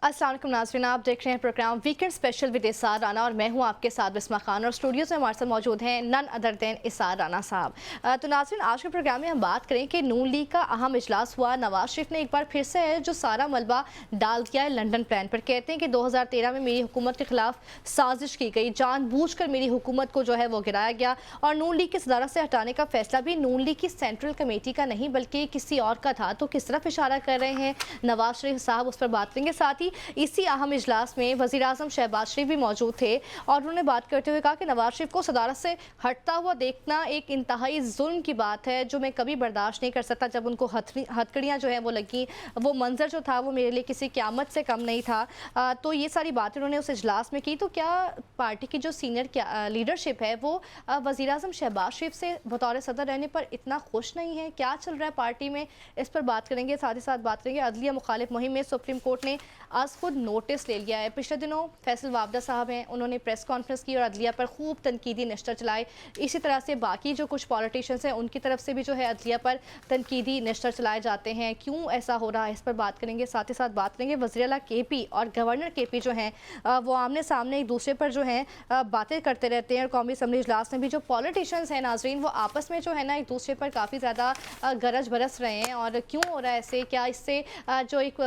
अस्सलाम वालेकुम नाज़रीन, आप देख रहे हैं प्रोग्राम वीकेंड स्पेशल विद इसार राना और मैं हूं आपके साथ बिस्मा खान और स्टूडियो से हमारे साथ मौजूद हैं नन अदर देन इसार राना साहब। तो नाज़रीन, आज के प्रोग्राम में हम बात करें कि नून लीग का अहम इजलास हुआ। नवाज शरीफ ने एक बार फिर से जो सारा मलबा डाल दिया है लंदन प्लान पर। कहते हैं कि 2013 में मेरी हुकूमत के खिलाफ साजिश की गई, जानबूझकर मेरी हुकूमत को जो है वो गिराया गया और नून लीग की सदारत से हटाने का फैसला भी नून लीग की सेंट्रल कमेटी का नहीं बल्कि किसी और का था। तो किस तरफ इशारा कर रहे हैं नवाज शरीफ साहब, उस पर बात करेंगे। साथ ही इसी अहम इजलास में वज़ीर आज़म शहबाज शरीफ भी मौजूद थे और उन्होंने बात करते हुए कहा कि नवाज शरीफ को सदारत से हटता हुआ देखना एक इंतहाई जुल्म की बात है जो मैं कभी बर्दाश्त नहीं कर सकता। जब उनको हथकड़ियाँ जो है वो लगी, वो मंजर जो था वो मेरे लिए किसी क़यामत से कम नहीं था। तो ये सारी बातें उन्होंने उस इजलास में की। तो क्या पार्टी की जो सीनियर लीडरशिप है वो वज़ीर आज़म शहबाज शरीफ से बतौर सदर रहने पर इतना खुश नहीं है? क्या चल रहा है पार्टी में, इस पर बात करेंगे। साथ ही साथ बात करेंगे अदलिया मुखालिफ मुहिम में सुप्रीम कोर्ट ने आज खुद नोटिस ले लिया है। पिछले दिनों फैसल वावदा साहब हैं, उन्होंने प्रेस कॉन्फ्रेंस की और अदलिया पर खूब तनकीदी निश्तर चलाए। इसी तरह से बाकी जो कुछ पॉलिटिशियंस हैं उनकी तरफ से भी जो है अदलिया पर तनकीदी निश्तर चलाए जाते हैं। क्यों ऐसा हो रहा है, इस पर बात करेंगे। साथ ही साथ बात करेंगे वज़ीर आला केपी और गवर्नर केपी जो हैं वो आमने सामने एक दूसरे पर जो हैं बातें करते रहते हैं। और कौमी असम्बली इजलास में भी जो पॉलिटिशियंस हैं नाजरीन, वो आपस में जो है ना एक दूसरे पर काफ़ी ज़्यादा गरज बरस रहे हैं। और क्यों हो रहा है ऐसे? क्या इससे जो एक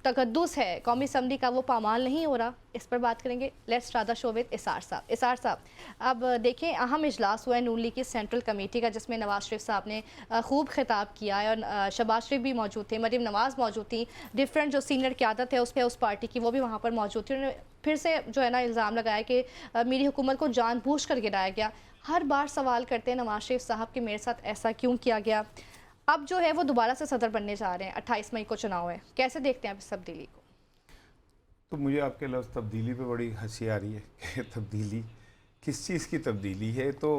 तकद्दुस है कौमी असम्बली का वो पामाल नहीं हो रहा? इस पर बात करेंगे। Let's start the show with Isar Sahab. Isar Sahab, अब देखें अहम इजलास हुआ है नून लीग की सेंट्रल कमेटी का जिसमें नवाज शरीफ साहब ने खूब खिताब किया है और शहबाज शरीफ भी मौजूद थे, मरीम नवाज़ मौजूद थी, डिफरेंट जो सीनियर क़यादत है उस पार्टी की वो भी वहाँ पर मौजूद थी। उन्होंने फिर से जो है ना इल्ज़ाम लगाया कि मेरी हुकूमत को जानबूझ कर गिराया गया। हर बार सवाल करते हैं नवाज शरीफ साहब कि मेरे साथ ऐसा क्यों किया गया। अब जो है वो दोबारा से सदर बनने जा रहे हैं, 28 मई को चुनाव है। कैसे देखते हैं आप इस तब्दीली को? तो मुझे आपके लफ्ज़ तब्दीली पे बड़ी हंसी आ रही है कि तब्दीली किस चीज़ की तब्दीली है। तो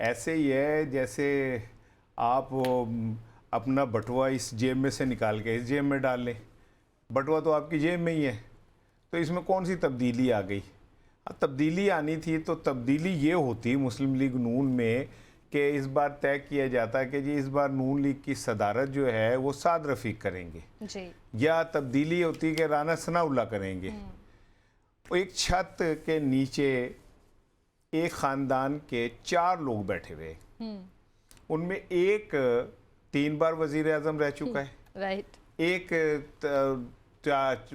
ऐसे ही है जैसे आप अपना बटुआ इस जेब में से निकाल के इस जेब में डाल लें। बटुआ तो आपकी जेब में ही है, तो इसमें कौन सी तब्दीली आ गई? तब्दीली आनी थी तो तब्दीली ये होती मुस्लिम लीग नून में कि इस बार तय किया जाता है कि जी इस बार नून लीग की सदारत जो है वो साद रफ़ीक करेंगे जी। या तब्दीली होती कि राना सनाउल्लाह करेंगे। तो एक छत के नीचे एक ख़ानदान के 4 लोग बैठे हुए, उनमें एक 3 बार वज़ीर आज़म रह चुका है, राइट, एक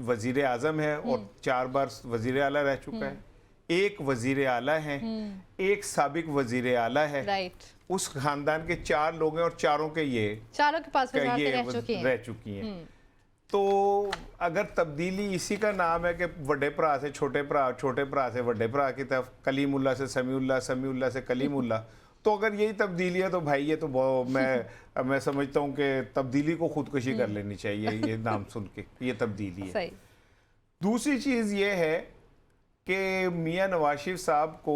वज़ीर आज़म है और 4 बार वज़ीर आला रह चुका है, एक वजीर आला है, एक साबिक वजीर आला है, राइट। उस खानदान के 4 लोग हैं और चारों के पास रह चुकी हैं। तो अगर तब्दीली इसी का नाम है कि बड़े भरा से छोटे भरा, छोटे भरा से बड़े भरा की तरफ, कलीमुल्लाह से समीउल्लाह, समीउल्लाह से कलीमुल्लाह, तो अगर यही तब्दीली है तो भाई ये तो मैं समझता हूँ कि तब्दीली को खुदकुशी कर लेनी चाहिए ये नाम सुन के। ये तब्दीली है। दूसरी चीज़ ये है कि मियां नवाज शरीफ साहब को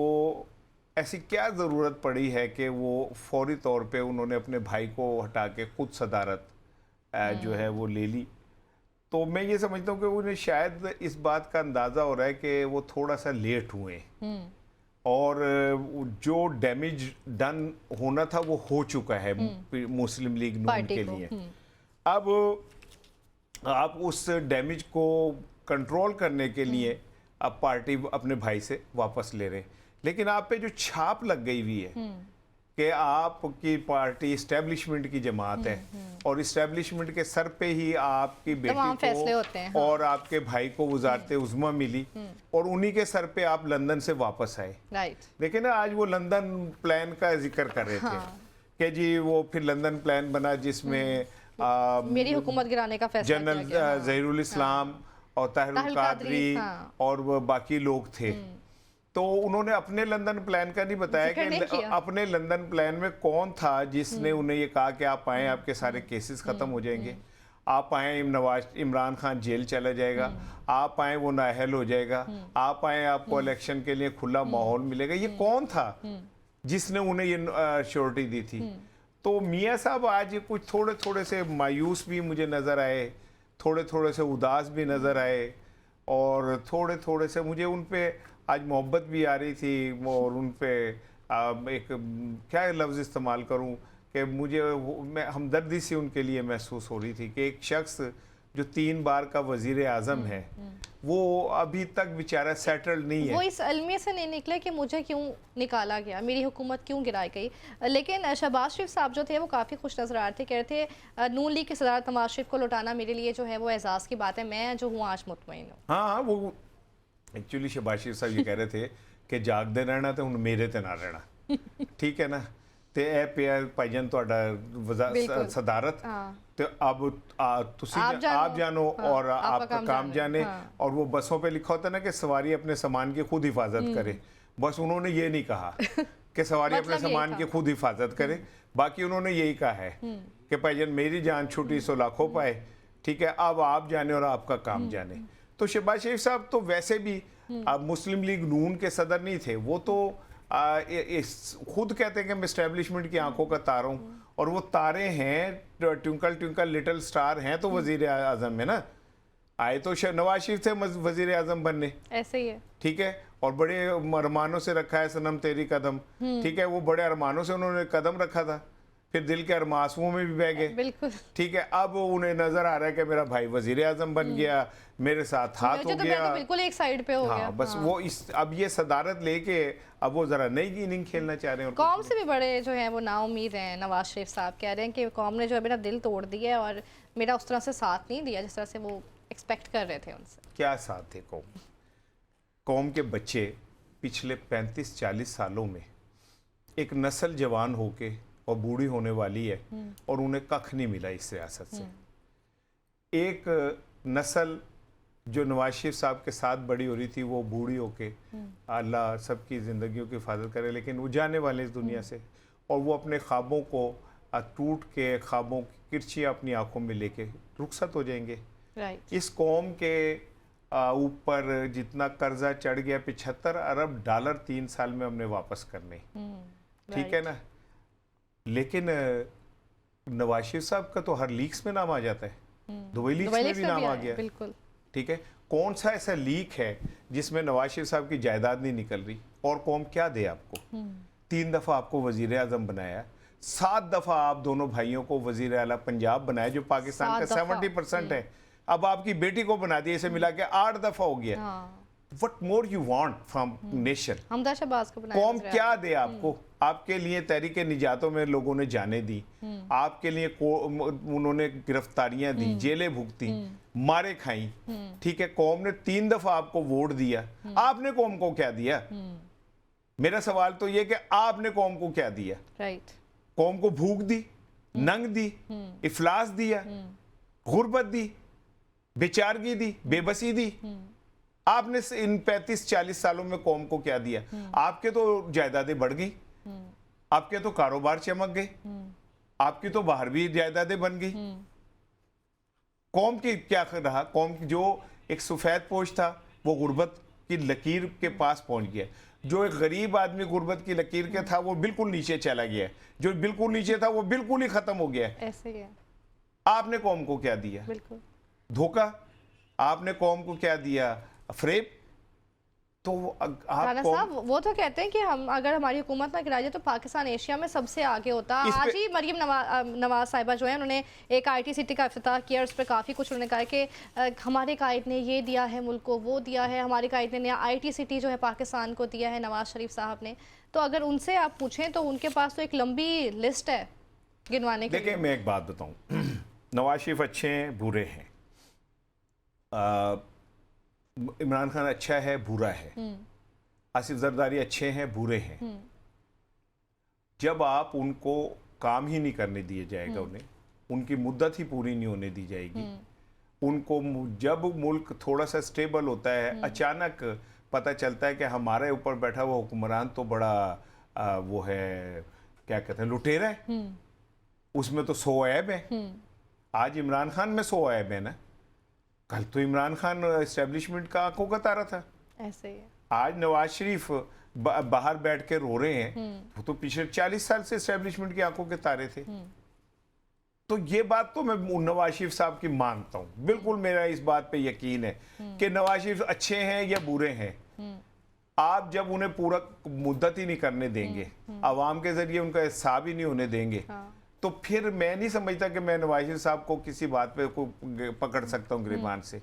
ऐसी क्या ज़रूरत पड़ी है कि वो फौरी तौर पे उन्होंने अपने भाई को हटा के खुद सदारत जो है वो ले ली। तो मैं ये समझता हूँ कि उन्हें शायद इस बात का अंदाज़ा हो रहा है कि वो थोड़ा सा लेट हुए और जो डैमेज डन होना था वो हो चुका है मुस्लिम लीग नून के लिए। अब आप उस डैमेज को कंट्रोल करने के लिए अब पार्टी अपने भाई से वापस ले रहे हैं, लेकिन आप पे जो छाप लग गई हुई है कि आपकी पार्टी इस्टेब्लिशमेंट की जमात है और इस्टेब्लिशमेंट के सर पे ही आपकी बेटी को होते हैं, हाँ। और आपके भाई को वज़ारत उज़्मा मिली और उन्हीं के सर पे आप लंदन से वापस आए, राइट। लेकिन आज वो लंदन प्लान का जिक्र कर रहे थे कि जी वो फिर लंदन प्लान बना जिसमें मेरी हुकूमत गिराने का फैसला जनरल ज़हीरुल इस्लाम और ताहिरुल कादरी और वो बाकी लोग थे। तो उन्होंने अपने लंदन प्लान का नहीं बताया कि अपने लंदन प्लान में कौन था जिसने उन्हें ये कहा कि आप आए, आपके सारे केसेस खत्म हो जाएंगे, आप आए इमरान खान जेल चला जाएगा, आप आए वो नाअहल हो जाएगा, आप आए आपको इलेक्शन के लिए खुला माहौल मिलेगा। ये कौन था जिसने उन्हें ये श्योरिटी दी थी? तो मियाँ साहब आज कुछ थोड़े थोड़े से मायूस भी मुझे नज़र आए, थोड़े थोड़े से उदास भी नज़र आए और थोड़े थोड़े से मुझे उन पे आज मोहब्बत भी आ रही थी और उन पे एक क्या लफ्ज़ इस्तेमाल करूं कि मुझे मैं हमदर्दी से उनके लिए महसूस हो रही थी कि एक शख्स जो 3 बार का वजीर आज़म है, वो अभी तक बेचारा सेटल्ड नहीं है। वो इस अलमिया से नहीं निकले कि मुझे क्यों निकाला गया, मेरी हुकूमत क्यों गिराई गई। लेकिन शहबाज शरीफ साहब जो थे वो काफ़ी खुश नजर आ रहे थे, कह रहे थे नून लीग की सदारत नवाज शरीफ को लौटाना मेरे लिए जो है वो एजाज़ की बात है, मैं जो हूँ आज मुतमईन हूँ। हाँ, वो एक्चुअली शहबाज शरीफ साहब ये कह रहे थे कि जागदे रहना तो हुण मेरे ते ना रहना, ठीक है ना। ਤੇ ਇਹ ਪਿਆ ਭਾਈਜਾਨ ਤੁਹਾਡਾ सदारत, तो अब आप जानो और आपका काम जाने। और वो बसों पे लिखा होता है ना कि सवारी अपने सामान की खुद हिफाजत करे, बस उन्होंने ये नहीं कहा कि सवारी अपने सामान की खुद हिफाजत करे, बाकी उन्होंने यही कहा है कि भाईजान मेरी जान छूटी सो लाखों पाए, ठीक है, अब आप जाने और आपका काम जाने। तो शहबाज शरीफ साहब तो वैसे भी मुस्लिम लीग नून के सदर नहीं थे, वो तो खुद कहते हैं कि मैं एस्टेब्लिशमेंट की आंखों का तारा हूँ, और वो तारे हैं, ट्विंकल ट्विंकल लिटिल स्टार हैं तो वजीर आजम में ना आए तो नवाज शरीफ थे वजीर आजम बनने, ऐसे ही है, ठीक है। और बड़े अरमानों से रखा है सनम तेरी कदम, ठीक है, वो बड़े अरमानों से उन्होंने कदम रखा था, फिर दिल के अरमासुओं में भी बह गए, बिल्कुल, ठीक है। अब उन्हें नजर आ रहा है कि मेरा भाई वजीर आजम बन गया, मेरे साथ हाथ हो गया, तो बिल्कुल एक साइड पे हो गया। बस वो अब ये सदारत लेके अब वो जरा नई इनिंग खेलना चाह रहे हैं। कौम से भी बड़े जो है वो नाउम्मीद हैं। नवाज शरीफ साहब कह रहे हैं कि कौम ने जो है मेरा दिल तोड़ दिया है और मेरा उस तरह से साथ नहीं दिया जिस तरह से वो एक्सपेक्ट कर रहे थे उनसे। क्या साथ थे कौम के बच्चे पिछले 35-40 सालों में एक नस्ल जवान होके और बूढ़ी होने वाली है और उन्हें कख नहीं मिला इस सियासत से। एक नस्ल जो नवाज शरीफ साहब के साथ बड़ी हो रही थी वो बूढ़ी होके, अल्लाह सबकी ज़िंदगियों की हिफाजत करे, लेकिन वो जाने वाले इस दुनिया से, और वो अपने ख्वाबों को टूट के ख्वाबों की किरचियाँ अपनी आंखों में लेके रुखसत हो जाएंगे। इस कौम के ऊपर जितना कर्जा चढ़ गया, 75 अरब डॉलर 3 साल में हमने वापस करने, ठीक है ना। लेकिन नवाज शरीफ साहब का तो हर लीक्स में नाम आ जाता है, दुबई लीक्स में भी नाम आ गया, बिल्कुल, ठीक है। कौन सा ऐसा लीक है जिसमें नवाज शरीफ साहब की जायदाद नहीं निकल रही, और कौम क्या दे आपको? 3 दफ़ा आपको वजीर आज़म बनाया, 7 दफ़ा आप दोनों भाइयों को वजीर आला पंजाब बनाया जो पाकिस्तान का 70% है, अब आपकी बेटी को बना दिया, इसे मिला के 8 दफ़ा हो गया। What more you want from nation? कौम क्या दे आपको? आपके लिए तहरीक निजातों में लोगों ने जाने दी, आपके लिए उन्होंने गिरफ्तारियां दी, जेलें भुगती, मारे खाई, ठीक है। कौम ने 3 दफा आपको वोट दिया, आपने कौम को क्या दिया? मेरा सवाल तो ये कि आपने कौम को क्या दिया? राइट। कौम को भूख दी, नंग दी, इफलास दिया, गुर्बत दी, बेचारगी दी, बेबसी दी। आपने इन 35-40 सालों में कौम को क्या दिया? आपके तो जायदादें बढ़ गई, आपके तो कारोबार चमक गए, आपकी तो बाहर भी जायदादें बन गई। कौम की क्या रहा? कौम की जो एक सफेद पोश था वो गुर्बत की लकीर के पास पहुंच गया। जो एक गरीब आदमी गुर्बत की लकीर के था वो बिल्कुल नीचे चला गया, जो बिल्कुल नीचे था वो बिल्कुल ही खत्म हो गया। ऐसे ही है। आपने कौम को क्या दिया? बिल्कुल धोखा। आपने कौम को क्या दिया? फ्रेब। तो राणा साहब वो तो कहते हैं कि हम अगर हमारी हुकूमत ना गिराई जाए तो पाकिस्तान एशिया में सबसे आगे होता। आज ही मरियम नवाज साहिबा जो है उन्होंने एक IT सिटी का इफ्तिताह किया, उस पर काफ़ी कुछ उन्होंने कहा कि हमारे कायद ने ये दिया है मुल्क को, वो दिया है, हमारे कायद ने नया IT सिटी जो है पाकिस्तान को दिया है नवाज शरीफ साहब ने। तो अगर उनसे आप पूछें तो उनके पास तो एक लंबी लिस्ट है गिनवाने की। देखिए मैं एक बात बताऊँ, नवाज शरीफ अच्छे हैं बुरे हैं, इमरान खान अच्छा है बुरा है, आसिफ जरदारी अच्छे हैं बुरे हैं। जब आप उनको काम ही नहीं करने दिया जाएगा, उन्हें उनकी मुद्दत ही पूरी नहीं होने दी जाएगी, उनको जब मुल्क थोड़ा सा स्टेबल होता है अचानक पता चलता है कि हमारे ऊपर बैठा हुआ हुक्मरान तो बड़ा वो है क्या कहते हैं लुटेरा है, उसमें तो 100 ऐब है। आज इमरान खान में 100 ऐब है ना, कल तो इमरान खान एस्टेब्लिशमेंट का आंखों का तारा था। ऐसे ही आज नवाज शरीफ बाहर बैठ के रो रहे हैं, वो तो पिछले 40 साल से एस्टेब्लिशमेंट की आंखों के तारे थे। तो ये बात तो मैं नवाज शरीफ साहब की मानता हूँ, बिल्कुल मेरा इस बात पे यकीन है कि नवाज शरीफ अच्छे हैं या बुरे हैं। आप जब उन्हें पूरा मुद्दत ही नहीं करने देंगे, आवाम के जरिए उनका हिसाब ही नहीं होने देंगे, तो फिर मैं नहीं समझता कि मैं नवाज शरीफ साहब को किसी बात पे को पकड़ सकता हूँ गिरबान से,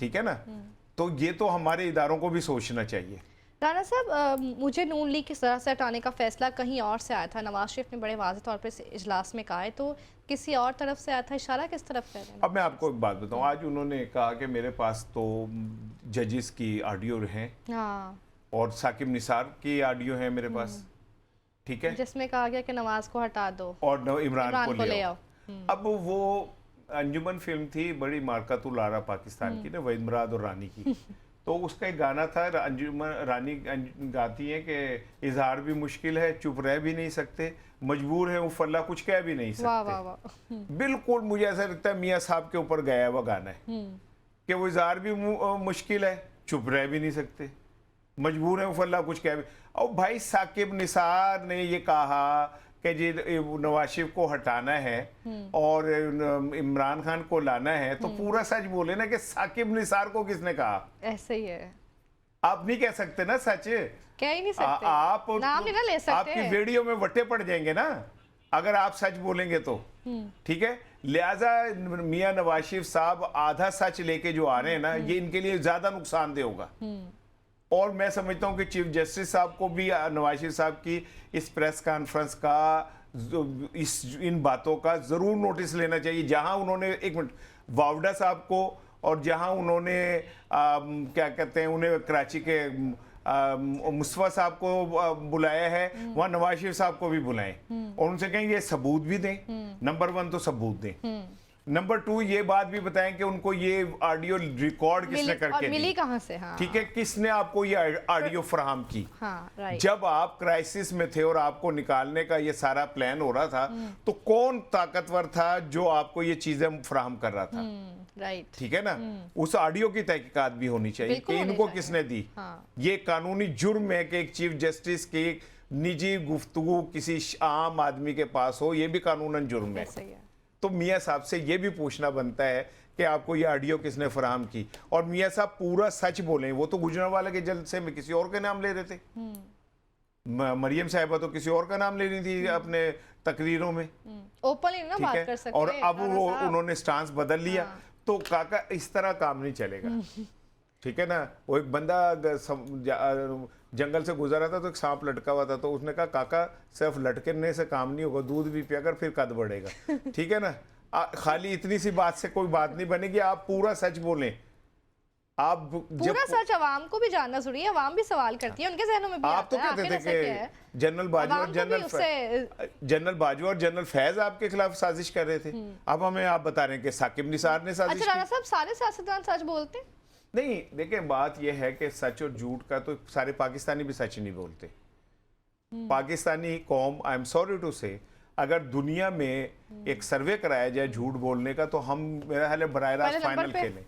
ठीक है ना। तो ये तो हमारे इदारों को भी सोचना चाहिए। राणा साहब, मुझे नून लीग किस तरह से हटाने का फैसला कहीं और से आया था, नवाज शरीफ ने बड़े वाज़ेह तौर पर इजलास में कहा है, तो किसी और तरफ से आया था, इशारा किस तरफ कर रहे हैं? अब मैं आपको एक बात बताऊं, आज उन्होंने कहा कि मेरे पास तो जजेस की ऑडियो हैं हाँ, और साकिब निसार की ऑडियो है मेरे पास, ठीक है, जिसमें कहा गया कि नवाज को हटा दो और इमरान को ले आओ। हम्म। अब वो अंजुमन फिल्म थी बड़ी मार्कातुल आरा पाकिस्तान की ना, वहीद मुराद और रानी की, तो उसका एक गाना था, अंजुमन रानी गाती है कि इजहार भी मुश्किल है, चुप रह भी नहीं सकते, मजबूर है उफ़ल्ला कुछ कह भी नहीं वाह वाह सकते। वाह। बिल्कुल मुझे ऐसा लगता है मियाँ साहब के ऊपर गया हुआ गाना है कि वो इजहार भी मुश्किल है, चुप रह भी नहीं सकते, मजबूर है उफ़ल्ला कुछ कह भी। और भाई साकिब निसार ने ये कहा कि जी नवाज शरीफ को हटाना है और इमरान खान को लाना है, तो पूरा सच बोले ना कि साकिब निसार को किसने कहा। ऐसे ही है, आप नहीं कह सकते ना सच, कह ही नहीं सकते, आप नाम नहीं ना ले सकते। आपकी वीडियो में वट्टे पड़ जाएंगे ना अगर आप सच बोलेंगे तो, ठीक है। लिहाजा मियां नवाज शरीफ साहब आधा सच लेके जो आ रहे हैं ना, ये इनके लिए ज्यादा नुकसानदेह होगा। और मैं समझता हूं कि चीफ जस्टिस साहब को भी नवाज शरीफ साहब की इस प्रेस कॉन्फ्रेंस का इन बातों का जरूर नोटिस लेना चाहिए, जहां उन्होंने एक मिनट वावडा साहब को और जहां उन्होंने क्या कहते हैं उन्हें कराची के मुस्तफा साहब को बुलाया है, वहां नवाज शरीफ साहब को भी बुलाएं और उनसे कहें ये सबूत भी दें। नंबर 1 तो सबूत दें, नंबर 2 ये बात भी बताएं कि उनको ये ऑडियो रिकॉर्ड किसने करके मिली कहां से, हाँ, ठीक है, किसने आपको ये ऑडियो फराहम की। हाँ, राइट। जब आप क्राइसिस में थे और आपको निकालने का ये सारा प्लान हो रहा था, तो कौन ताकतवर था जो आपको ये चीजें फराहम कर रहा था, राइट, ठीक है ना। उस ऑडियो की तहकीकात भी होनी चाहिए कि इनको किसने दी। हाँ। ये कानूनी जुर्म है कि एक चीफ जस्टिस की निजी गुफ्तगू किसी आम आदमी के पास हो, ये भी कानूनन जुर्म है। तो मियाँ साहब से ये भी पूछना बनता है कि आपको ये ऑडियो किसने फराहम की, और मियाँ साहब पूरा सच बोलें। वो तो गुजरांवाला के जलसे में किसी और के नाम ले रहे थे, मरियम साहिबा तो किसी और का नाम ले रही थी अपने तकरीरों में, ओपनली ना बात कर सकते। और अब वो उन्होंने स्टांस बदल लिया। हाँ। तो काका इस तरह काम नहीं चलेगा, ठीक है ना। वो एक बंदा जंगल से गुजरा था तो एक सांप लटका हुआ था, तो उसने कहा काका सिर्फ लटकने से काम नहीं होगा, दूध भी पिया कर फिर कद बढ़ेगा, ठीक है ना। खाली इतनी सी बात से कोई बात नहीं बनेगी, आप पूरा सच बोलें। आप पूरा सच अवाम को भी जानना जरूरी है, अवाम भी सवाल करती है, उनके जहनों में भी आप तो कहते थे कि जनरल बाजवा और जनरल बाजवा और जनरल फैज आपके खिलाफ साजिश कर रहे थे। अब हमें आप बता रहे हैं कि साकिब निसार ने साजिश की। अच्छा राणा साहब, सारे सियासतदान सच बोलते नहीं? देखिए बात यह है कि सच और झूठ का तो सारे पाकिस्तानी भी सच नहीं बोलते। पाकिस्तानी कौम, आई एम सॉरी टू से, अगर दुनिया में एक सर्वे कराया जाए झूठ बोलने का, तो हम मेरा ख्याल है बराह रास्त फाइनल खेलें,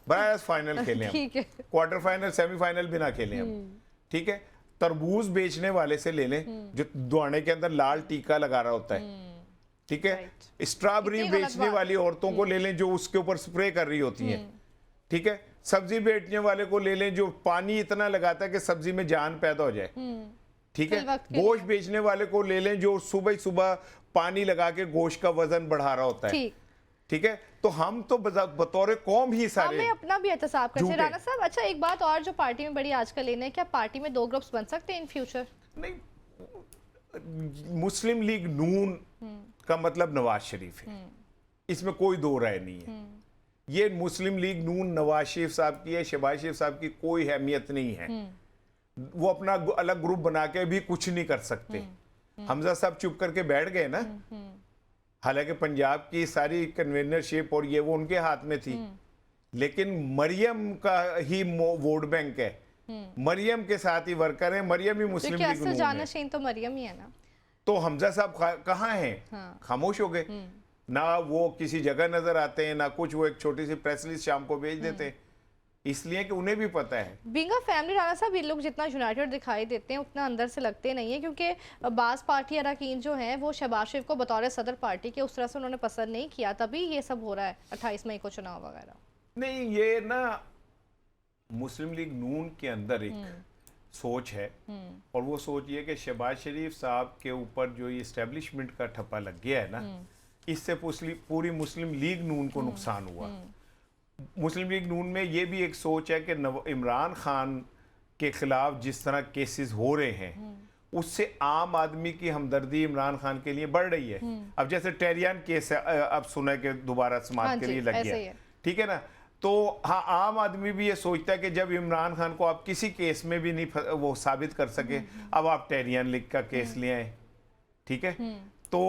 बराह रास्त फाइनल खेलें हम, क्वार्टर फाइनल सेमीफाइनल भी ना खेलें हम, ठीक है। तरबूज बेचने वाले से ले लें जो दुआने के अंदर लाल टीका लगा रहा होता है, ठीक है। स्ट्रॉबेरी बेचने वाली औरतों को ले लें जो उसके ऊपर स्प्रे कर रही होती हैं, ठीक है। सब्जी बेचने वाले को ले लें जो पानी इतना लगाता है कि सब्जी में जान पैदा हो जाए, ठीक है। गोश्त बेचने वाले को ले लें जो सुबह सुबह पानी लगा के गोश्त का वजन बढ़ा रहा होता है, ठीक है। तो हम तो बतौर कौम ही सारे हमें अपना भी एहतसाब करते। राणा साहब, अच्छा एक बात और जो पार्टी में बड़ी आजकल लेना है, क्या पार्टी में 2 ग्रुप्स बन सकते हैं इन फ्यूचर? नहीं, मुस्लिम लीग नून का मतलब नवाज शरीफ है, इसमें कोई दो राय नहीं है। ये मुस्लिम लीग नून नवाज शरीफ साहब की है, शहबाज शरीफ साहब की कोई अहमियत नहीं है। वो अपना अलग ग्रुप बना के भी कुछ नहीं कर सकते। हमजा साहब चुप करके बैठ गए ना, हालांकि पंजाब की सारी कन्वीनरशिप और ये वो उनके हाथ में थी, लेकिन मरियम का ही वोट बैंक है, मरियम के साथ ही वर्कर है, मरियम ही मुस्लिम लीग नून है। तो मरियम ही है ना। तो हमजा साहब कहाँ हैं? खामोश हो गए ना, वो किसी जगह नजर आते हैं ना कुछ। वो एक छोटी सी प्रेस रिलीज शाम को भेज देते हैं, इसलिए कि उन्हें भी पता है। बीइंग अ फैमिली राणा साहब, ये लोग जितना यूनाइटेड दिखाई देते हैं उतना अंदर से लगते नहीं है, क्योंकि बाज़ पार्टी अरकान जो हैं वो शहबाज शरीफ को बतौर सदर पार्टी के उस तरह से उन्होंने पसंद नहीं किया, तभी ये सब हो रहा है 28 मई को चुनाव वगैरह। नहीं, ये ना मुस्लिम लीग नून के अंदर एक सोच है, और वो सोच ये कि शहबाज शरीफ साहब के ऊपर जो ये इस्टेब्लिशमेंट का ठप्पा लग गया है ना, इससे पूरी मुस्लिम लीग नून को नुकसान हुआ। मुस्लिम लीग नून में ये भी एक सोच है कि इमरान खान के खिलाफ जिस तरह केसेस हो रहे हैं उससे आम आदमी की हमदर्दी इमरान खान के लिए बढ़ रही है। अब जैसे टेरियान केस है, अब सुना कि दोबारा समाज के लिए लग गया, ठीक है ना। तो हाँ, आम आदमी भी ये सोचता है कि जब इमरान खान को आप किसी केस में भी नहीं वो साबित कर सके, अब आप टेरियन लीग का केस ले आए, ठीक है। तो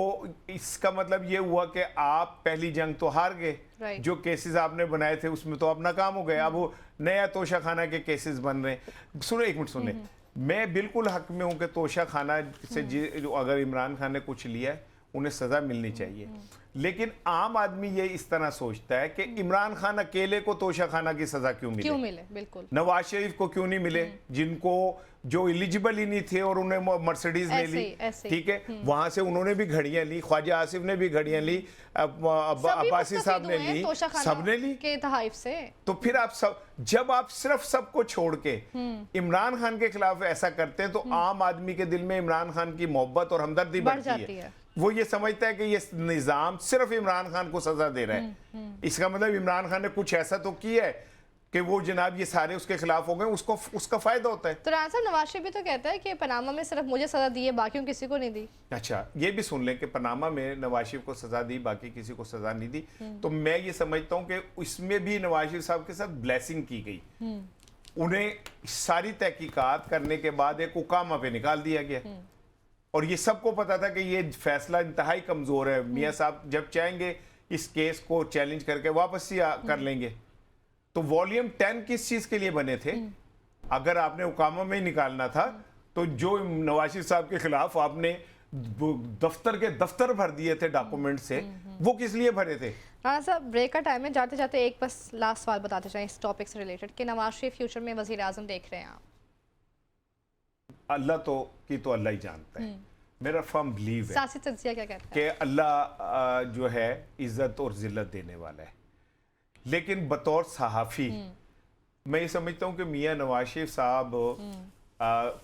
इसका मतलब ये हुआ कि आप पहली जंग तो हार गए, जो केसेस आपने बनाए थे उसमें तो आप नाकाम हो गए, अब वो नया तोशाखाना के केसेस बन रहे हैं। सुनो, एक मिनट सुने, मैं बिल्कुल हक में हूं कि तोशाखाना से अगर इमरान खान ने कुछ लिया है उन्हें सजा मिलनी चाहिए, लेकिन आम आदमी ये इस तरह सोचता है कि इमरान खान अकेले को तोशाखाना की सजा क्यों मिले, बिल्कुल नवाज शरीफ को क्यों नहीं मिले, जिनको जो एलिजिबल ही नहीं थे और उन्हें मर्सिडीज ले ली, ठीक है, वहां से उन्होंने भी घड़ियां ली, ख्वाजा आसिफ ने भी घड़ियां ली, अब्बासी साहब ने ली, सबने ली के तहफ़ से। तो फिर आप जब आप सिर्फ सबको छोड़ के इमरान खान के खिलाफ ऐसा करते हैं तो आम आदमी के दिल में इमरान खान की मोहब्बत और हमदर्दी बढ़ जाती है। वो ये समझता है कि ये निजाम सिर्फ इमरान खान को सजा दे रहा है, इसका मतलब इमरान खान ने कुछ ऐसा तो किया है कि वो जनाब ये सारे उसके खिलाफ हो गए, उसका फायदा होता है। तो राना साहब, नवाज शरीफ भी तो कहता है कि पनामा में सिर्फ मुझे सजा दी है, बाकियों किसी को नहीं दी। अच्छा, ये भी सुन लें कि पनामा में नवाज शरीफ को सजा दी, बाकी किसी को सजा नहीं दी। तो मैं ये समझता हूँ कि इसमें भी नवाज शरीफ साहब के साथ ब्लेसिंग की गई, उन्हें सारी तहकीकात करने के बाद एक हुकामा पे निकाल दिया गया, और ये सबको पता था कि ये फैसला इंतहाई कमजोर है, मियाँ साहब जब चाहेंगे इस केस को चैलेंज करके वापस ही कर लेंगे। तो वॉल्यूम 10 किस चीज के लिए बने थे? अगर आपने हुकामा में ही निकालना था तो जो नवाज शरीफ साहब के खिलाफ आपने दफ्तर के दफ्तर भर दिए थे डॉक्यूमेंट से, वो किस लिए भरे थे? हाँ साहब, ब्रेक का टाइम है, जाते जाते एक बस लास्ट सवाल बताते जाएं इस टॉपिक से रिलेटेड कि नवाज शरीफ फ्यूचर में वजीर आजम देख रहे हैं आप? अल्लाह तो अल्लाह ही जानता है, मेरा फर्म बिलीव है सियासी तज्जिया क्या कहता है कि अल्लाह जो है इज्जत और जिल्लत देने वाला है, लेकिन बतौर सहाफ़ी मैं ये समझता हूँ कि मियाँ नवाज शरीफ साहब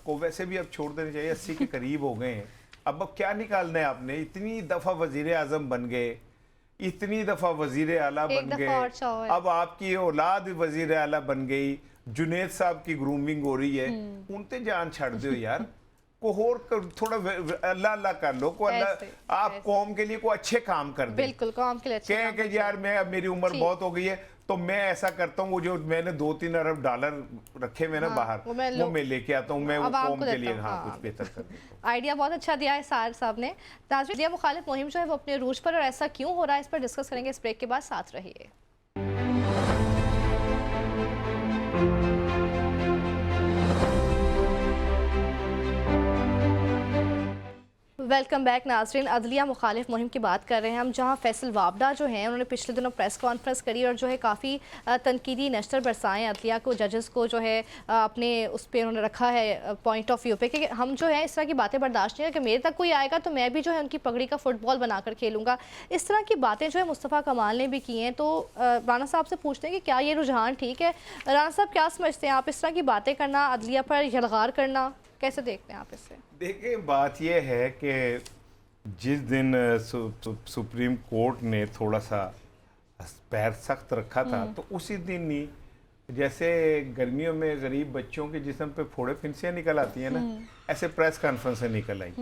को वैसे भी अब छोड़ देने चाहिए, 80 के करीब हो गए हैं, अब क्या निकालना है आपने? इतनी दफ़ा वज़ीर आज़म बन गए, इतनी दफ़ा वज़ीर आला बन गए, अब आपकी औलाद वज़ीर आला बन गई, जुनेद साहब की ग्रूमिंग हो रही है, उनते जान छाड़ दो यार, को और थोड़ा अल्लाह अल्लाह कर लो, को अल्लाह आप कौम के लिए कोई अच्छे काम कर दे, बिल्कुल कौम के लिए कहें कि यार मैं अब मेरी उम्र बहुत हो गई है तो मैं ऐसा करता हूँ, वो जो मैंने 2-3 अरब डॉलर रखे हुए ना बाहर, वो मैं लेके आता हूँ, मैं वो कौम के लिए कुछ बेहतर कर देता हूँ। आइडिया बहुत अच्छा दिया है सार साहब ने। नाज़रीन, मुखालिफ मुहिम जो है वो अपने रूज पर, और ऐसा क्यों हो रहा है इस पर डिस्कस करेंगे इस ब्रेक के बाद, साथ रहिए। वेलकम बैक नाज़रीन। अदलिया मुखालिफ मुहिम की बात कर रहे हैं हम, जहां फैसल वाबडा जो हैं उन्होंने पिछले दिनों प्रेस कॉन्फ्रेंस करी और जो है काफ़ी तनकीदी नश्तर बरसाएँ अदलिया को, जजेस को जो है अपने उस पर उन्होंने रखा है पॉइंट ऑफ व्यू पे कि हम जो है इस तरह की बातें बर्दाश्त नहीं है कि मेरे तक कोई आएगा तो मैं भी जो है उनकी पगड़ी का फुटबॉल बनाकर खेलूँगा। इस तरह की बातें जो है मुस्तफ़ा कमाल ने भी की हैं। तो राना साहब से पूछते हैं कि क्या ये रुझान ठीक है? राना साहब क्या समझते हैं आप, इस तरह की बातें करना, अदलिया पर यलगार करना, कैसे देखते हैं आप इसे? देखिए, बात यह है कि जिस दिन सुप्रीम कोर्ट ने थोड़ा सा पैर सख्त रखा था तो उसी दिन ही जैसे गर्मियों में गरीब बच्चों के जिस्म पे फोड़े फिंसियाँ निकल आती हैं ना, ऐसे प्रेस कॉन्फ्रेंस से निकल आई।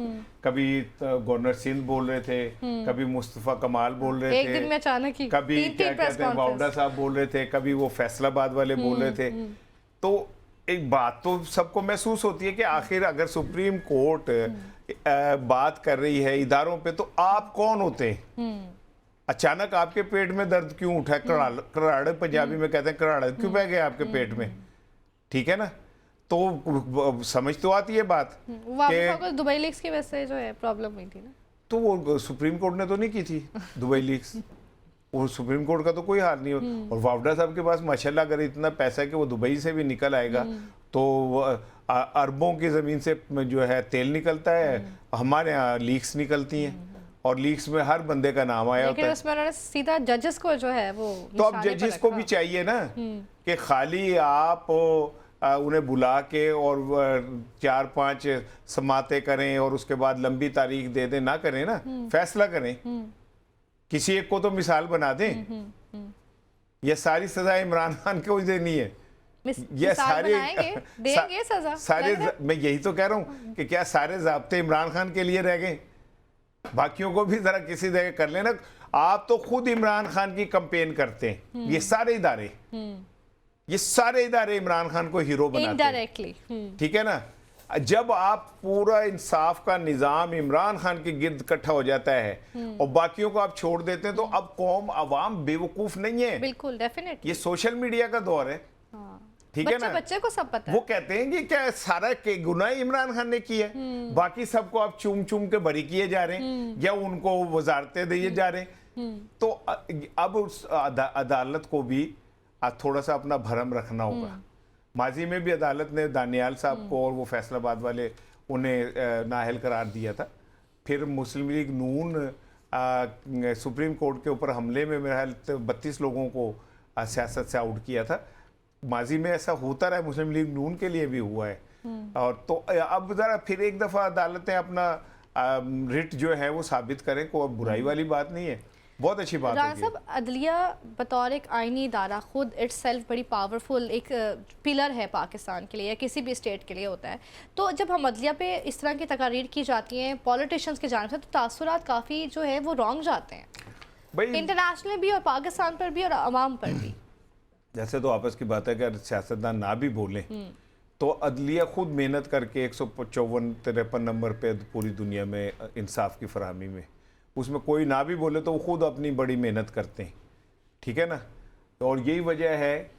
कभी गवर्नर सिंध बोल रहे थे, कभी मुस्तफ़ा कमाल बोल रहे थे, एक दिन में अचानक ही कभी क्या कहते हैं वावडा साहब बोल रहे थे, कभी वो फैसलाबाद वाले बोल रहे थे। तो एक बात तो सबको महसूस होती है कि आखिर अगर सुप्रीम कोर्ट बात कर रही है इदारों पे तो आप कौन होते हैं? अचानक आपके पेट में दर्द क्यों उठा? कराड़ पंजाबी में कहते हैं, कराड़ क्यों बह गए आपके पेट में? ठीक है ना, तो समझ तो आती है बात कि दुबई लीक्स की वजह से जो है प्रॉब्लम हुई थी ना, तो वो सुप्रीम कोर्ट ने तो नहीं की थी दुबई लीक्स, वो सुप्रीम कोर्ट का तो कोई हाल नहीं हो। और वावडा साहब के पास माशाल्लाह अगर इतना पैसा है कि वो दुबई से भी निकल आएगा तो अरबों की ज़मीन से जो है तेल निकलता है, हमारे यहाँ लीक्स निकलती हैं और लीक्स में हर बंदे का नाम आया होता है। उसमें उन्होंने सीधा जजेस को जो है वो, तो अब जजेस को भी चाहिए ना कि खाली आप उन्हें बुला के और 4-5 समाते करें और उसके बाद लंबी तारीख दे दें, ना करें ना, फैसला करें, किसी एक को तो मिसाल बना दें। ये सारी सजा इमरान खान को देनी है, ये सारे देंगे सजा सारे मैं यही तो कह रहा हूँ कि क्या सारे ज़ाब्ते इमरान खान के लिए रह गए? बाकियों को भी जरा किसी जगह कर लेना। आप तो खुद इमरान खान की कैंपेन करते हैं, ये सारे इदारे इमरान खान को हीरो बनाते हैं इनडायरेक्टली, ठीक है ना। जब आप पूरा इंसाफ का निजाम इमरान खान के गिर्द इकट्ठा हो जाता है और बाकियों को आप छोड़ देते हैं, तो अब कौम अवाम बेवकूफ नहीं है। बिल्कुल, डेफिनेटली ये सोशल मीडिया का दौर है, ठीक है ना। बच्चे को सब पता है। वो कहते हैं कि क्या सारा के गुनाह इमरान खान ने किया है, बाकी सबको आप चूम चूम के बरी किए जा रहे हैं या उनको वजारतें दिए जा रहे हैं। तो अब उस अदालत को भी थोड़ा सा अपना भरम रखना होगा। माजी में भी अदालत ने दानियाल साहब को और वो फैसलाबाद वाले उन्हें नाअहल करार दिया था। फिर मुस्लिम लीग नून सुप्रीम कोर्ट के ऊपर हमले में मेरा ख्याल 32 लोगों को सियासत से आउट किया था। माजी में ऐसा होता रहा, मुस्लिम लीग नून के लिए भी हुआ है। और तो अब ज़रा फिर एक दफ़ा अदालतें अपना रिट जो है वो साबित करें, कोई बुराई वाली बात नहीं है, बहुत अच्छी बात है। साहब, अदलिया बतौर एक आइनी इदारा खुद इट्सेल्फ बड़ी पावरफुल एक पिलर है पाकिस्तान के लिए या किसी भी स्टेट के लिए होता है। तो जब हम अदलिया पे इस तरह की तकारीर की जाती हैं पॉलिटिशियंस की जानिब से, तो तासुरात काफ़ी जो है वो रॉन्ग जाते हैं, इंटरनेशनल भी और पाकिस्तान पर भी और अवाम पर भी। जैसे तो आपस की बात है कि अगर सियासतदान ना भी बोलें तो अदलिया खुद मेहनत करके 154-53 नंबर पे पूरी दुनिया में इंसाफ की फरहमी में, उसमें कोई ना भी बोले तो वो खुद अपनी बड़ी मेहनत करते हैं, ठीक है ना। और यही वजह है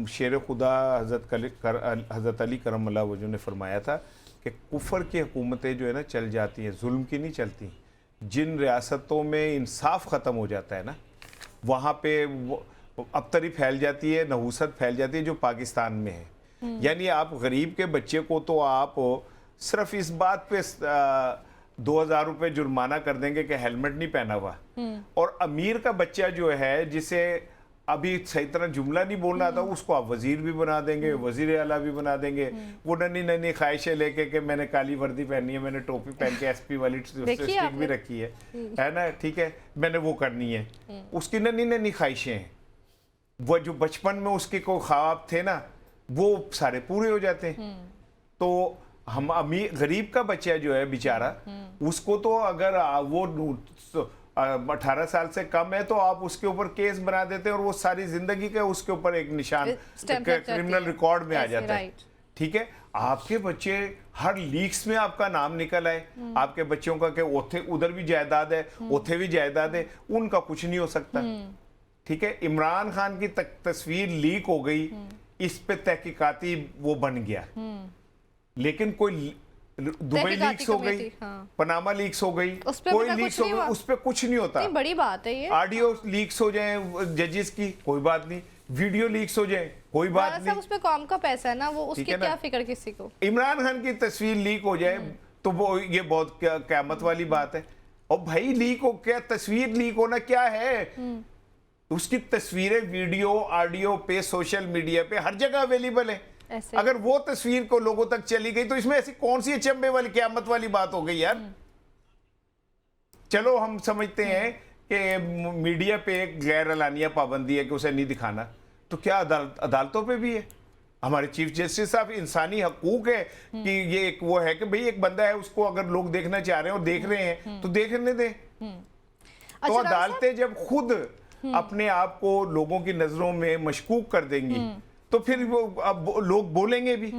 शेर खुदा हज़रत अली करम अल्लाह वजह ने फरमाया था कि कुफर की हुकूमतें जो है ना चल जाती हैं, जुल्म की नहीं चलती। जिन रियासतों में इंसाफ ख़त्म हो जाता है ना, वहाँ पे अबतरी फैल जाती है, नहूसत फैल जाती है, जो पाकिस्तान में है। यानी आप गरीब के बच्चे को तो आप सिर्फ इस बात पे 2000 रुपये जुर्माना कर देंगे कि हेलमेट नहीं पहना हुआ, और अमीर का बच्चा जो है जिसे अभी सही तरह जुमला नहीं बोलना आता, उसको आप वजीर भी बना देंगे, वजीर आला भी बना देंगे। वो नन्ही नन्ही ख्वाहिशें लेके कि मैंने काली वर्दी पहनी है, मैंने टोपी पहन के SP वाली स्टिक भी रखी है ना, ठीक है, मैंने वो करनी है। उसकी नन्ही नन्ही ख्वाहिशें हैं, वो जो बचपन में उसके को ख्वाब थे ना, वो सारे पूरे हो जाते हैं। तो हम अमीर गरीब का बच्चा जो है बेचारा, उसको तो अगर वो 18 साल से कम है तो आप उसके ऊपर केस बना देते हैं और वो सारी जिंदगी का उसके ऊपर एक निशान क्रिमिनल रिकॉर्ड में आ जाता है, ठीक है। आपके बच्चे हर लीक्स में आपका नाम निकल आए, आपके बच्चों का कि ओथे उधर भी जायदाद है, ओथे भी जायदाद है, उनका कुछ नहीं हो सकता, ठीक है। इमरान खान की तस्वीर लीक हो गई, इस पे तहकीकाती वो बन गया, लेकिन कोई दुबई लीक्स हो गई, पनामा लीक्स हो गई, कोई लीक्स हो गई, उस पर कुछ नहीं होता। नहीं, बड़ी बात है ये। ऑडियो लीक्स हो जाए जजेस की, कोई बात नहीं, वीडियो लीक्स हो जाए, कोई बात नहीं, उस पे कौम का पैसा है ना, वो उसकी क्या फिक्र किसी को। इमरान खान की तस्वीर लीक हो जाए तो वो ये बहुत क़यामत वाली बात है। और भाई लीक हो क्या, तस्वीर लीक होना क्या है, उसकी तस्वीरें वीडियो ऑडियो पे सोशल मीडिया पे हर जगह अवेलेबल है। अगर वो तस्वीर को लोगों तक चली गई तो इसमें ऐसी कौन सी अचंभे वाली क़यामत वाली बात हो गई यार। चलो हम समझते हैं कि मीडिया पे एक गैर एलानिया पाबंदी है कि उसे नहीं दिखाना, तो क्या अदालतों पे भी है। हमारे चीफ जस्टिस साहब, इंसानी हकूक है कि ये एक वो है कि भाई एक बंदा है, उसको अगर लोग देखना चाह रहे हैं और देख रहे हैं तो देखने दें। तो अदालतें जब खुद अपने आप को लोगों की नजरों में मशकूक कर देंगी तो फिर वो अब लोग बोलेंगे भी।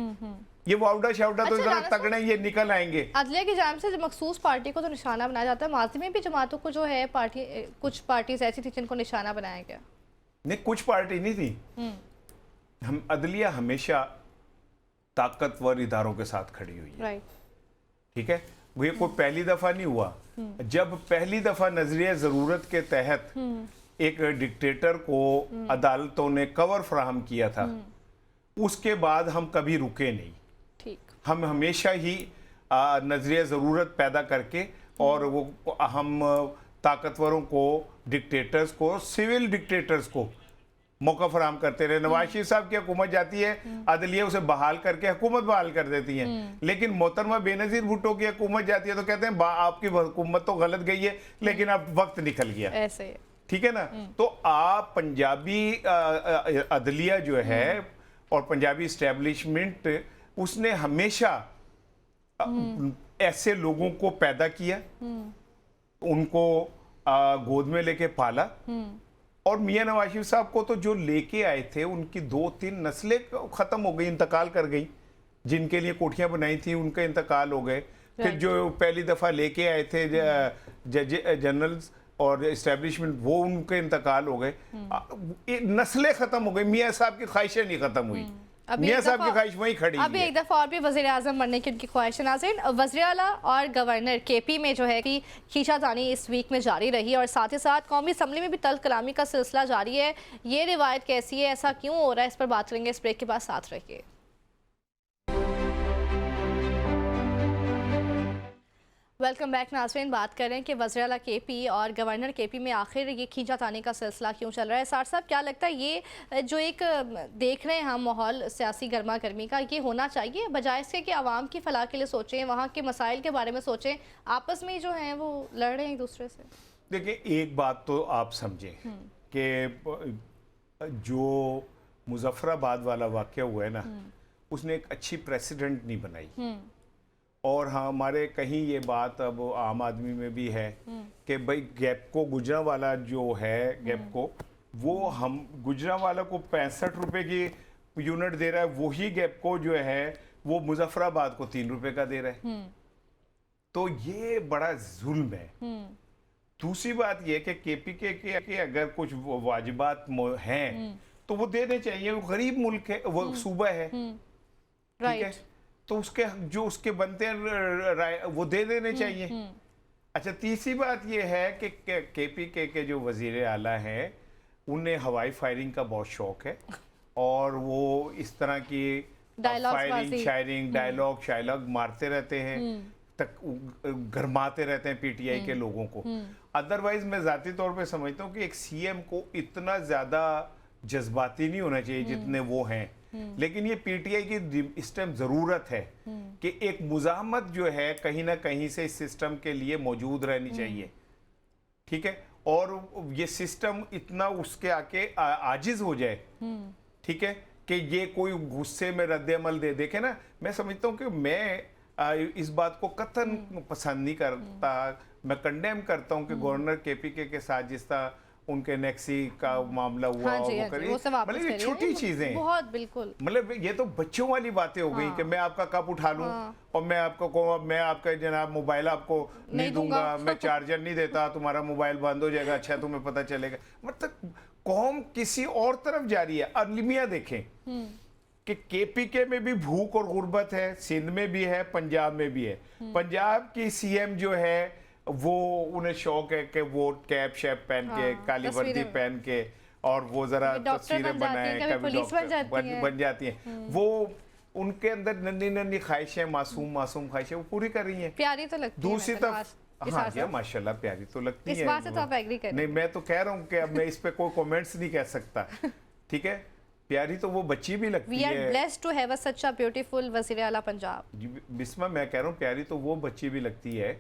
ये वाउडा शाउडा तो जरा तगड़े ये निकल आएंगे। अदलिया की जानिब से मखसूस पार्टी को तो निशाना बनाया जाता है, माजी में भी जमातों को जो है पार्टी, कुछ पार्टीज ऐसी थी जिनको निशाना बनाया गया। नहीं, कुछ पार्टी नहीं थी। हम अदलिया हमेशा ताकतवर इदारों के साथ खड़ी हुई है, ठीक है। ये कोई पहली दफा नहीं हुआ। जब पहली दफा नजरिया जरूरत के तहत एक डिक्टेटर को अदालतों ने कवर फराहम किया था, उसके बाद हम कभी रुके नहीं। ठीक, हम हमेशा ही नजरिया ज़रूरत पैदा करके और वो हम ताकतवरों को, डिक्टेटर्स को, सिविल डिक्टेटर्स को मौका फराम करते रहे। नवाज शरीफ साहब की हुकूमत जाती है, अदलिया उसे बहाल करके हुकूमत बहाल कर देती है। लेकिन मोहतरमा बेनजीर भुट्टो की हुकूमत जाती है तो कहते हैं आपकी हुकूमत तो गलत गई है, लेकिन अब वक्त निकल गया। ऐसे ठीक है ना। तो आप पंजाबी अदलिया जो है और पंजाबी इस्टेब्लिशमेंट, उसने हमेशा ऐसे लोगों को पैदा किया, उनको गोद में लेके पाला। और मियां नवाज शरीफ साहब को तो जो लेके आए थे, उनकी 2-3 नस्लें खत्म हो गई, इंतकाल कर गई। जिनके लिए कोठियां बनाई थी उनके इंतकाल हो गए। फिर जो पहली दफा लेके आए थे जनरल्स और इस्टेब्लिशमेंट, वो उनके इंतकाल हो गए। नस्लें खत्म हो गई, मियां साहब की ख्वाहिशें नहीं खत्म हुई। मियां साहब की ख्वाहिश वहीं खड़ी अभी एक दफा और भी वज़ीर आज़म बनने की उनकी ख्वाहिश है। नाज़रीन, वज़ीर आला और गवर्नर केपी में जो है कि खींचातानी इस वीक में जारी रही और साथ ही साथ कौमी असम्बली में भी तल्ख कलामी का सिलसिला जारी है। ये रिवायत कैसी है, ऐसा क्यों हो रहा है, इस पर बात करेंगे इस ब्रेक के बाद। साथ रहिए। वेलकम बैक नाज़रीन। बात कर रहे हैं कि वज़ीर आला केपी और गवर्नर केपी में आखिर ये खींचातानी का सिलसिला क्यों चल रहा है। सार साहब, क्या लगता है ये जो एक देख रहे हैं हम माहौल सियासी गर्मा गर्मी का, ये होना चाहिए बजाय इसके कि आवाम की फलाह के लिए सोचें, वहाँ के मसाइल के बारे में सोचें, आपस में जो हैं वो लड़ रहे हैं एक दूसरे से? देखिए, एक बात तो आप समझें कि जो मुजफ्फराबाद वाला वाक़या हुआ है ना, उसने एक अच्छी प्रेसिडेंट नहीं बनाई। और हाँ, हमारे कहीं ये बात अब आम आदमी में भी है कि भाई गैपको गुजरांवाला जो है, गैपको वो हम गुजरांवाला को 65 रुपए की यूनिट दे रहा है, वही गैपको जो है वो मुजफ्फराबाद को 3 रुपए का दे रहा है। तो ये बड़ा जुल्म है। दूसरी बात ये कि केपीके के अगर कुछ वाजिबात हैं तो वो देने चाहिए। वो गरीब मुल्क है, वो सूबा है, ठीक है, तो उसके जो उसके बनते हैं वो दे देने चाहिए। अच्छा, तीसरी बात ये है कि केपीके के जो वजीर आला हैं, उन्हें हवाई फायरिंग का बहुत शौक है और वो इस तरह की फायरिंग शायरिंग डायलॉग शायलॉग मारते रहते हैं, तक गरमाते रहते हैं पीटीआई के लोगों को। अदरवाइज मैं जाती तौर पे समझता हूँ कि एक सीएम को इतना ज्यादा जज्बाती नहीं होना चाहिए जितने वो हैं। लेकिन ये पीटीआई की इस टाइम जरूरत है कि एक मुजाहमत जो है कहीं ना कहीं से इस सिस्टम के लिए मौजूद रहनी चाहिए, ठीक है, और ये सिस्टम इतना उसके आके आजिज हो जाए, ठीक है, कि ये कोई गुस्से में रद्द-ए-अमल दे। देखे ना, मैं समझता हूँ कि मैं इस बात को कतन पसंद नहीं करता, मैं कंडेम करता हूँ कि गवर्नर केपीके के साथ जिस तरह उनके नेक्सी का मामला हुआ, हाँ जी, वो करिए, मतलब ये छोटी चीजें बहुत, बिल्कुल, मतलब ये तो बच्चों वाली बातें हो गई कि मैं आपका कप उठा लूं और मैं आपको मैं आपका जनाब मोबाइल आपको नहीं दूंगा, मैं चार्जर नहीं देता, तुम्हारा मोबाइल बंद हो जाएगा, अच्छा तुम्हें पता चलेगा। मतलब कौम किसी और तरफ जा रही है। अलमिया देखें कि केपीके में भी भूख और गुर्बत है, सिंध में भी है, पंजाब में भी है। पंजाब की सीएम जो है वो, उन्हें शौक है कि वो कैप शैप पहन के, काली वर्दी पहन के, और वो जरा तस्वीरें बनाए, कभी डॉक्टर बन जाती हैं। वो उनके अंदर नन्ही नन्ही ख्वाहिशें, मासूम ख्वाहिशें वो पूरी कर रही हैं। प्यारी तो लगती है। दूसरी तरफ हाँ यार माशाल्लाह प्यारी तो लगती है। इस बात से तो आप एग्री करें। नहीं, मैं तो कह रहा हूँ कि अब मैं इस पे कोई कमेंट्स नहीं कह सकता, ठीक है। प्यारी तो वो बच्ची भी लगती है। We are blessed to have such a beautiful वज़ीर आला पंजाब। बिस्मा, मैं कह रहा हूँ प्यारी तो वो बच्ची भी लगती है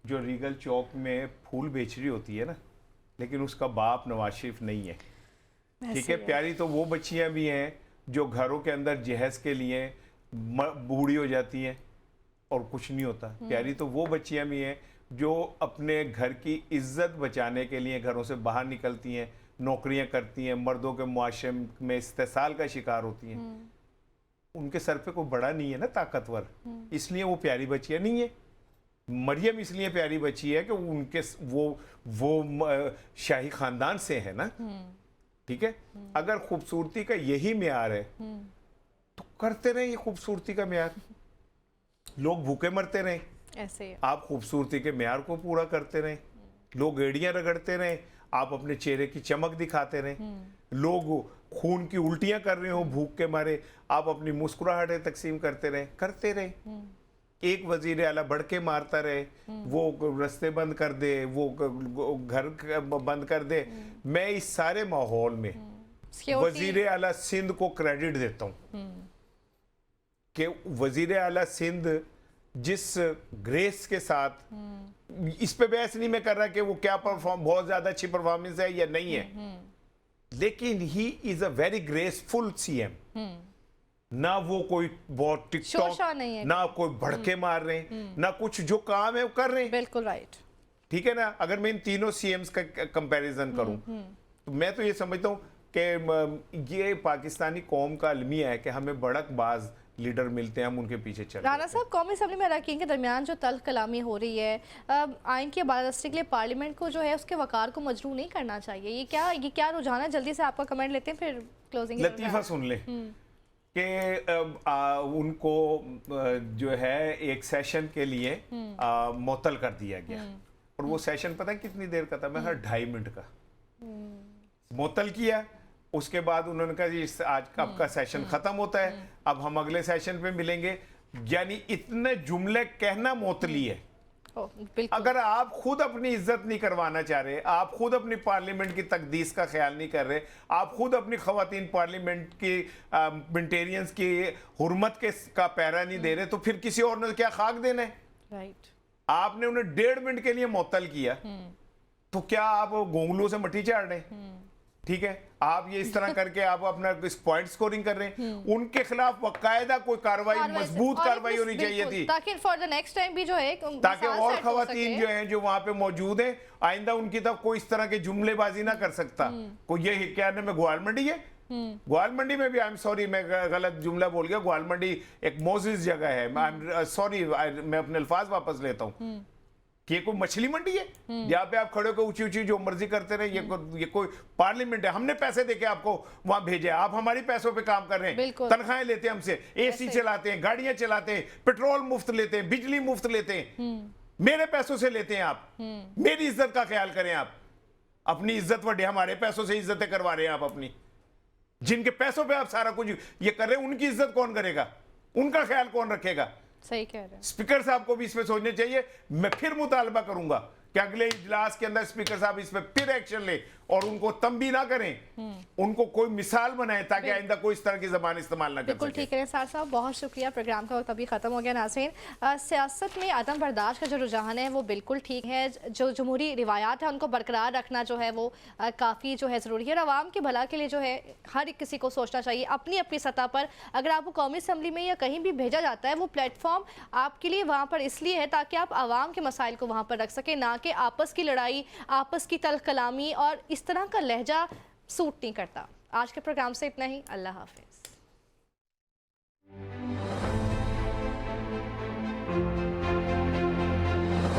जो रीगल चौक में फूल बेच रही होती है ना, लेकिन उसका बाप नवाज शरीफ नहीं है, ठीक है। प्यारी तो वो बच्चियां भी हैं जो घरों के अंदर जहेज के लिए बूढ़ी हो जाती हैं और कुछ नहीं होता। प्यारी तो वो बच्चियां भी हैं जो अपने घर की इज्जत बचाने के लिए घरों से बाहर निकलती हैं, नौकरियां करती हैं, मर्दों के मुआशरे में इस्तेसाल का शिकार होती हैं। उनके सर पे कोई बड़ा नहीं है ना ताकतवर, इसलिए वो प्यारी बच्चियां नहीं है। मरियम इसलिए प्यारी बच्ची है कि उनके वो शाही खानदान से है ना, ठीक है। अगर खूबसूरती का यही म्यार है तो करते रहे ये खूबसूरती का म्यार, लोग भूखे मरते रहे, ऐसे आप खूबसूरती के म्यार को पूरा करते रहे, लोग एड़ियां रगड़ते रहे, आप अपने चेहरे की चमक दिखाते रहे, लोग खून की उल्टियां कर रहे हो भूख के मारे, आप अपनी मुस्कुराहटें तकसीम करते रहे। एक वजीर आला बढ़ के मारता रहे, वो रास्ते बंद कर दे, वो घर बंद कर दे। मैं इस सारे माहौल में वजीर आला सिंध को क्रेडिट देता हूं कि वजीर आला सिंध जिस ग्रेस के साथ, इस पे बहस नहीं मैं कर रहा कि वो क्या परफॉर्म, बहुत ज्यादा अच्छी परफॉर्मेंस है या नहीं है, लेकिन he is a very graceful CM. ना वो कोई बहुत टिकटॉक, ना कोई भड़के मार रहे हैं, ना कुछ, जो काम है वो कर रहे हैं। बिल्कुल राइट, ठीक है ना। अगर मैं इन तीनों सीएम्स का कंपैरिजन करूं तो मैं तो ये समझता हूं कि ये पाकिस्तानी कौम का अलमिया है कि हमें भड़कबाज लीडर मिलते हैं, हम उनके पीछे चल। राना साहब, कौमी असम्बली में अरकान के दरमियान जो तल्ख कलामी हो रही है, आइन की बालादस्ती के लिए पार्लियामेंट को जो है उसके वकार को मजरू नहीं करना चाहिए, ये क्या रुझान है? जल्दी से आपका कमेंट लेते हैं, फिर क्लोजिंग। लतीफ़ा सुन ले कि उनको जो है एक सेशन के लिए मुअत्तल कर दिया गया, और वो सेशन पता है कितनी देर का था? मैं 2.5 मिनट का मुअत्तल किया। उसके बाद उन्होंने कहा जी आज का आपका सेशन खत्म होता है, अब हम अगले सेशन पे मिलेंगे। यानी इतने जुमले कहना मुअत्तली है। अगर आप खुद अपनी इज्जत नहीं करवाना चाह रहे, आप खुद अपनी पार्लियामेंट की तकदीस का ख्याल नहीं कर रहे, आप खुद अपनी खवातीन पार्लियामेंट की मिंटेरियंस की हुर्मत का पैरा नहीं दे रहे, तो फिर किसी और ने क्या खाक देना है? राइट। आपने उन्हें 1.5 मिनट के लिए मुअत्तल किया, तो क्या आप गोंगलू से मट्टी चाड़ रहे हैं? ठीक है, आप ये इस तरह करके आप अपना पॉइंट स्कोरिंग कर रहे हैं। उनके खिलाफ बाकायदा कोई कार्रवाई, मजबूत कार्रवाई होनी चाहिए थी, ताकि फॉर द नेक्स्ट टाइम भी जो है, ताकि और खवातीन जो हैं जो वहां पे मौजूद हैं, आइंदा उनकी तरफ कोई इस तरह के जुमलेबाजी ना कर सकता। कोई ये क्या नाम है, ग्वाल मंडी है, ग्वाल मंडी में भी, आई एम सॉरी मैं गलत जुमला बोल गया, ग्वाल मंडी एक मोजिज जगह है, आई एम सॉरी, मैं अपने अल्फाज वापस लेता हूँ कि ये कोई मछली मंडी है जहाँ पे आप खड़े होकर ऊंची ऊंची जो मर्जी करते रहे? ये कोई पार्लियामेंट है? हमने पैसे देके आपको वहां भेजे, आप हमारी पैसों पे काम कर रहे हैं, तनख्वाहें लेते हैं हमसे, एसी चलाते हैं, गाड़ियां चलाते हैं, पेट्रोल मुफ्त लेते हैं, बिजली मुफ्त लेते हैं, मेरे पैसों से लेते हैं आप। मेरी इज्जत का ख्याल करें आप, अपनी इज्जत वड्डे, हमारे पैसों से इज्जतें करवा रहे हैं आप अपनी। जिनके पैसों पे आप सारा कुछ ये कर रहे हैं, उनकी इज्जत कौन करेगा? उनका ख्याल कौन रखेगा? सही कह रहे हैं। स्पीकर साहब को भी इसमें सोचना चाहिए। मैं फिर मुतालबा करूंगा कि अगले इजलास के अंदर स्पीकर साहब इस पे फिर एक्शन ले और उनको तंबी ना करें, उनको कोई मिसाल बनाए ताकि आइंदा कोई इस तरह की जबान इस्तेमाल ना कर सके। बिल्कुल ठीक है सार साहब, बहुत शुक्रिया। प्रोग्राम का वक्त अभी खत्म हो गया। नाज़रीन, सियासत में अदम बर्दाश्त का जो रुझान है वो बिल्कुल ठीक है। जो जमहूरी रिवायात है उनको बरकरार रखना जो है वो काफ़ी जो है ज़रूरी है। और आवाम के भला के लिए जो है हर एक किसी को सोचना चाहिए अपनी अपनी सतह पर। अगर आपको कौमी असम्बली में या कहीं भी भेजा जाता है, वो प्लेटफॉर्म आपके लिए वहाँ पर इसलिए है ताकि आप आवाम के मसाइल को वहाँ पर रख सकें, ना कि आपस की लड़ाई, आपस की तल्ख कलामी और इस तरह का लहजा सूट नहीं करता। आज के प्रोग्राम से इतना ही। अल्लाह हाफिज़।